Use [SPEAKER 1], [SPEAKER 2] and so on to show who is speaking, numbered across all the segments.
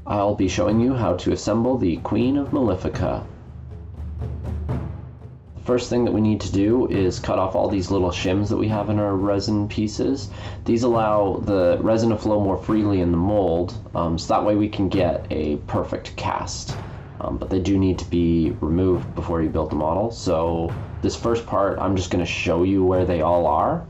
[SPEAKER 1] I'll be showing you how to assemble the Queen of Malifica. The first thing that we need to do is cut off all these little shims that we have in our resin pieces. These allow the resin to flow more freely in the mold, so that way we can get a perfect cast. But they do need to be removed before you build the model. So this first part, I'm just going to show you where they all are.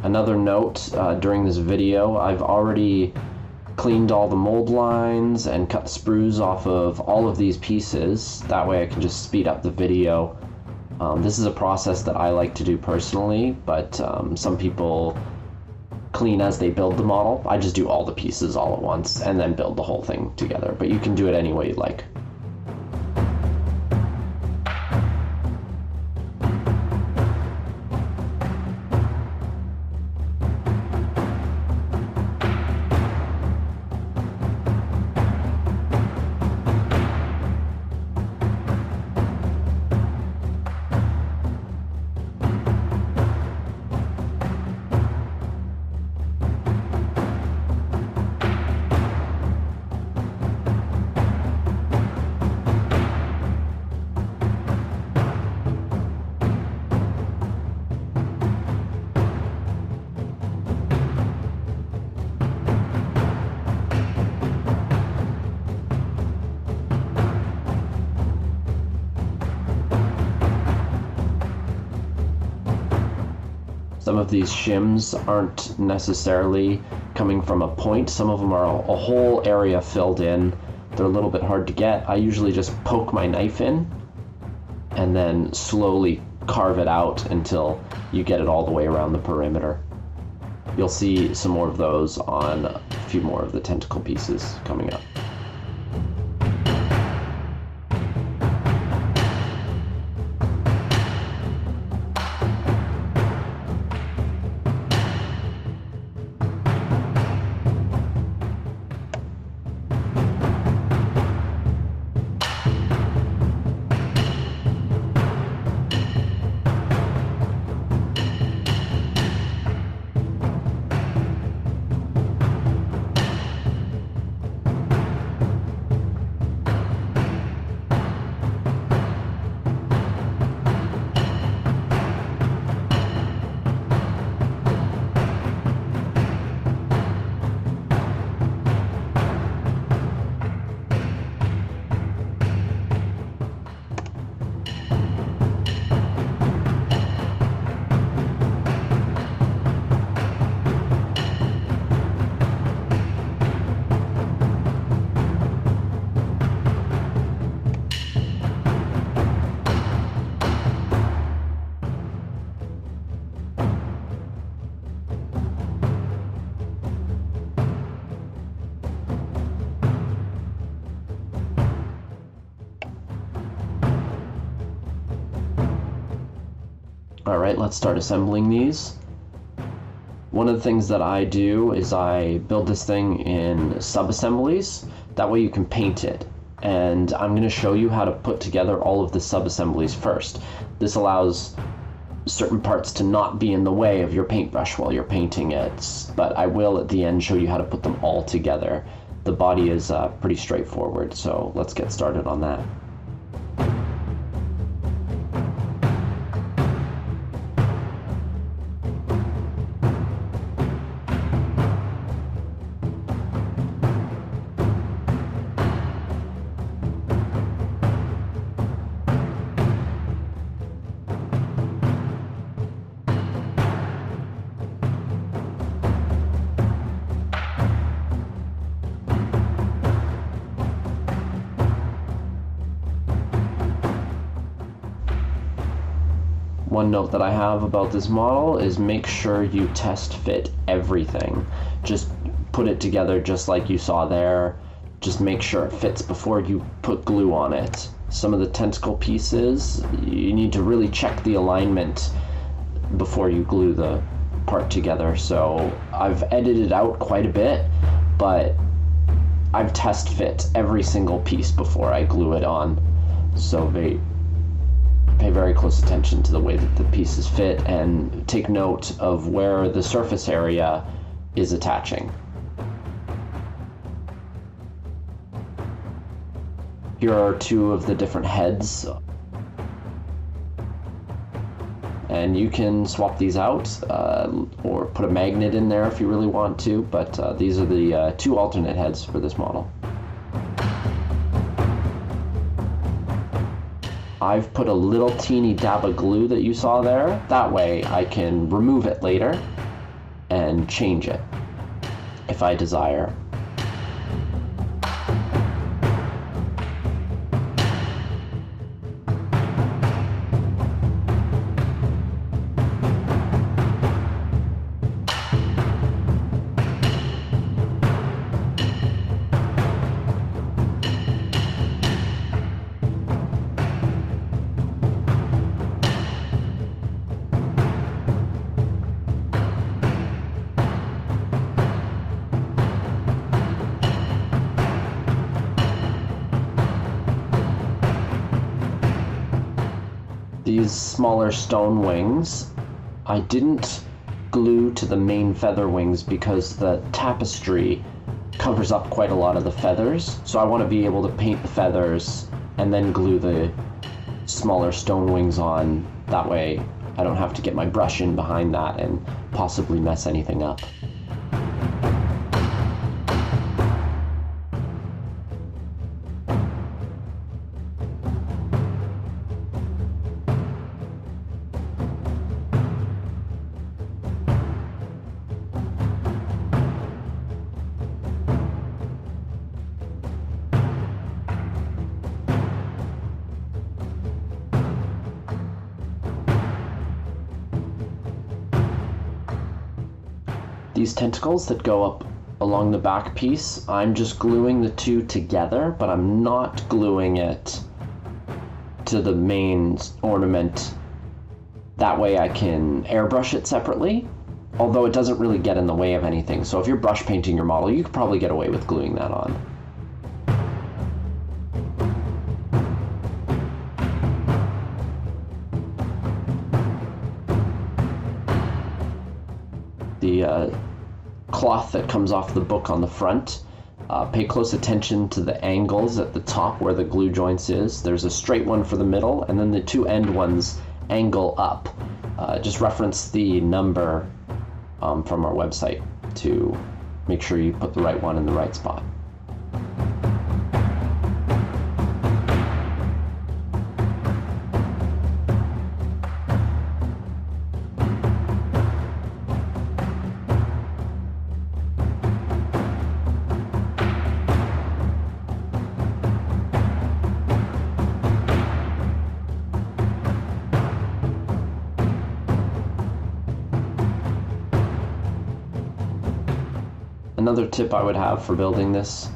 [SPEAKER 1] Another note, during this video, I've already cleaned all the mold lines and cut the sprues off of all of these pieces. That way I can just speed up the video. This is a process that I like to do personally, but some people clean as they build the model. I just do all the pieces all at once and then build the whole thing together, but you can do it any way you like. Some of these shims aren't necessarily coming from a point. Some of them are a whole area filled in. They're a little bit hard to get. I usually just poke my knife in and then slowly carve it out until you get it all the way around the perimeter. You'll see some more of those on a few more of the tentacle pieces coming up. Alright, let's start assembling these. One of the things that I do is I build this thing in sub-assemblies. That way you can paint it. And I'm going to show you how to put together all of the sub-assemblies first. This allows certain parts to not be in the way of your paintbrush while you're painting it, but I will at the end show you how to put them all together. The body is pretty straightforward, so let's get started on that. One note that I have about this model is make sure you test fit everything. Just put it together just like you saw there. Just make sure it fits before you put glue on it. Some of the tentacle pieces, you need to really check the alignment before you glue the part together. So I've edited out quite a bit, but I've test fit every single piece before I glue it on. So pay very close attention to the way that the pieces fit and take note of where the surface area is attaching. Here are two of the different heads, and you can swap these out or put a magnet in there if you really want to, but these are the two alternate heads for this model. I've put a little teeny dab of glue that you saw there. That way I can remove it later and change it if I desire. These smaller stone wings, I didn't glue to the main feather wings because the tapestry covers up quite a lot of the feathers. So I want to be able to paint the feathers and then glue the smaller stone wings on. That way I don't have to get my brush in behind that and possibly mess anything up. These tentacles that go up along the back piece, I'm just gluing the two together, but I'm not gluing it to the main ornament. That way I can airbrush it separately, although it doesn't really get in the way of anything. So if you're brush painting your model, you could probably get away with gluing that on. The cloth that comes off the book on the front, pay close attention to the angles at the top where the glue joints is. There's a straight one for the middle, and then the two end ones angle up. Just reference the number from our website to make sure you put the right one in the right spot. Another tip I would have for building this,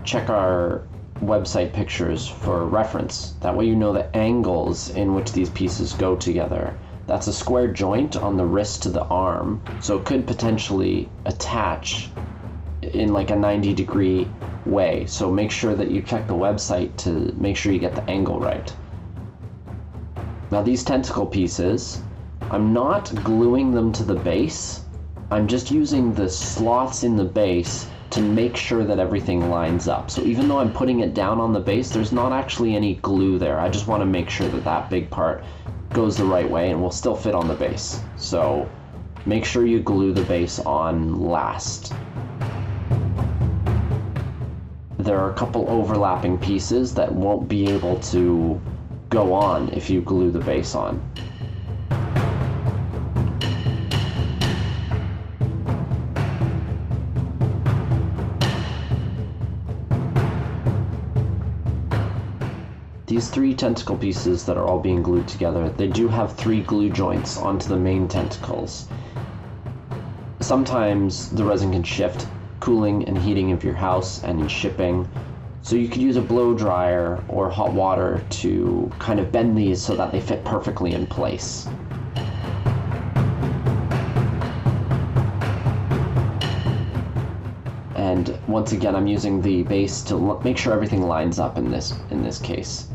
[SPEAKER 1] check our website pictures for reference. That way you know the angles in which these pieces go together. That's a square joint on the wrist to the arm, so it could potentially attach in like a 90-degree way. So make sure that you check the website to make sure you get the angle right. Now these tentacle pieces, I'm not gluing them to the base. I'm just using the slots in the base to make sure that everything lines up. So even though I'm putting it down on the base, there's not actually any glue there. I just want to make sure that that big part goes the right way and will still fit on the base. So make sure you glue the base on last. There are a couple overlapping pieces that won't be able to go on if you glue the base on. These three tentacle pieces that are all being glued together, they do have three glue joints onto the main tentacles. Sometimes the resin can shift, cooling and heating of your house and in shipping. So you could use a blow dryer or hot water to kind of bend these so that they fit perfectly in place. And once again, I'm using the base to make sure everything lines up in this case.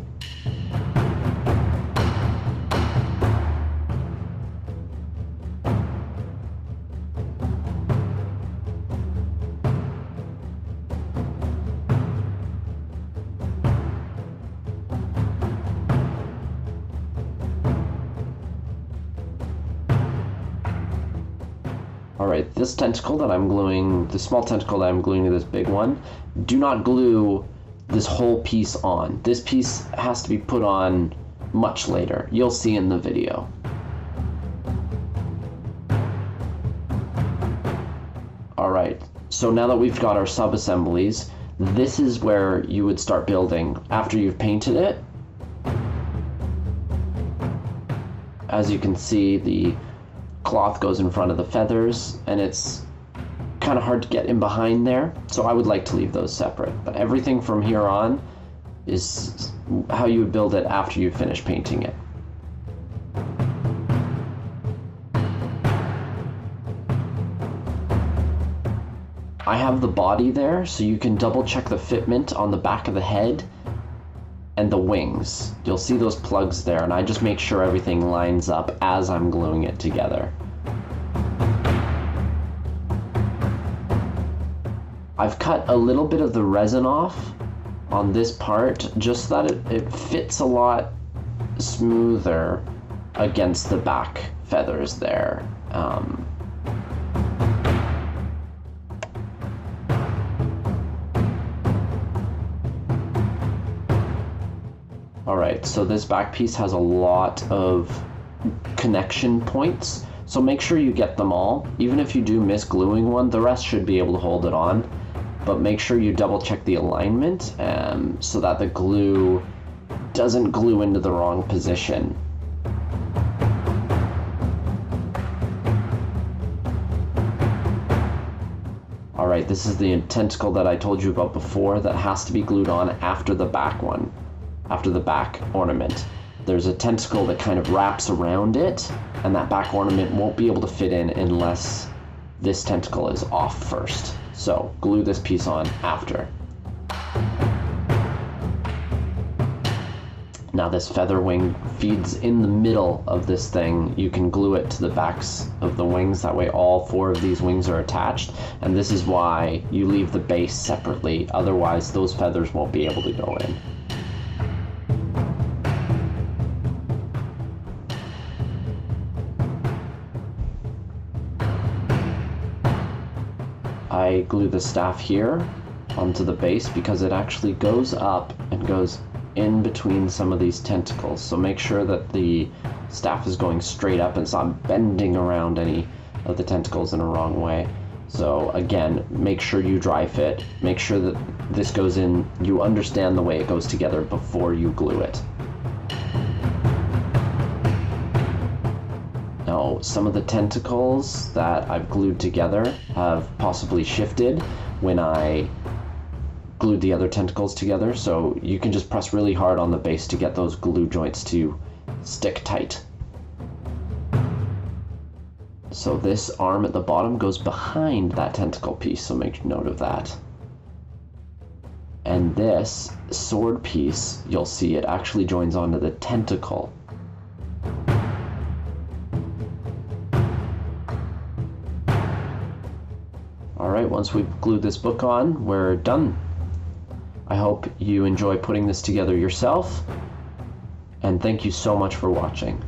[SPEAKER 1] Alright, this tentacle that I'm gluing, the small tentacle that I'm gluing to this big one, do not glue this whole piece on. This piece has to be put on much later. You'll see in the video. Alright, so now that we've got our sub-assemblies, this is where you would start building after you've painted it. As you can see, the cloth goes in front of the feathers, and it's kind of hard to get in behind there, so I would like to leave those separate. But everything from here on is how you would build it after you finish painting it. I have the body there, so you can double check the fitment on the back of the head and the wings. You'll see those plugs there, and I just make sure everything lines up as I'm gluing it together. I've cut a little bit of the resin off on this part just so that it fits a lot smoother against the back feathers there. Alright, so this back piece has a lot of connection points, so make sure you get them all. Even if you do miss gluing one, the rest should be able to hold it on, but make sure you double check the alignment so that the glue doesn't glue into the wrong position. Alright, this is the tentacle that I told you about before that has to be glued on after the back one. After the back ornament. There's a tentacle that kind of wraps around it, and that back ornament won't be able to fit in unless this tentacle is off first. So glue this piece on after. Now this feather wing feeds in the middle of this thing. You can glue it to the backs of the wings, that way all 4 of these wings are attached, and this is why you leave the base separately, otherwise those feathers won't be able to go in. I glue the staff here onto the base because it actually goes up and goes in between some of these tentacles. So make sure that the staff is going straight up and it's not bending around any of the tentacles in a wrong way. So again, make sure you dry fit. Make sure that this goes in, you understand the way it goes together before you glue it. Now, some of the tentacles that I've glued together have possibly shifted when I glued the other tentacles together, so you can just press really hard on the base to get those glue joints to stick tight. So this arm at the bottom goes behind that tentacle piece, so make note of that. And this sword piece, you'll see it actually joins onto the tentacle. Alright, once we've glued this book on, we're done. I hope you enjoy putting this together yourself, and thank you so much for watching.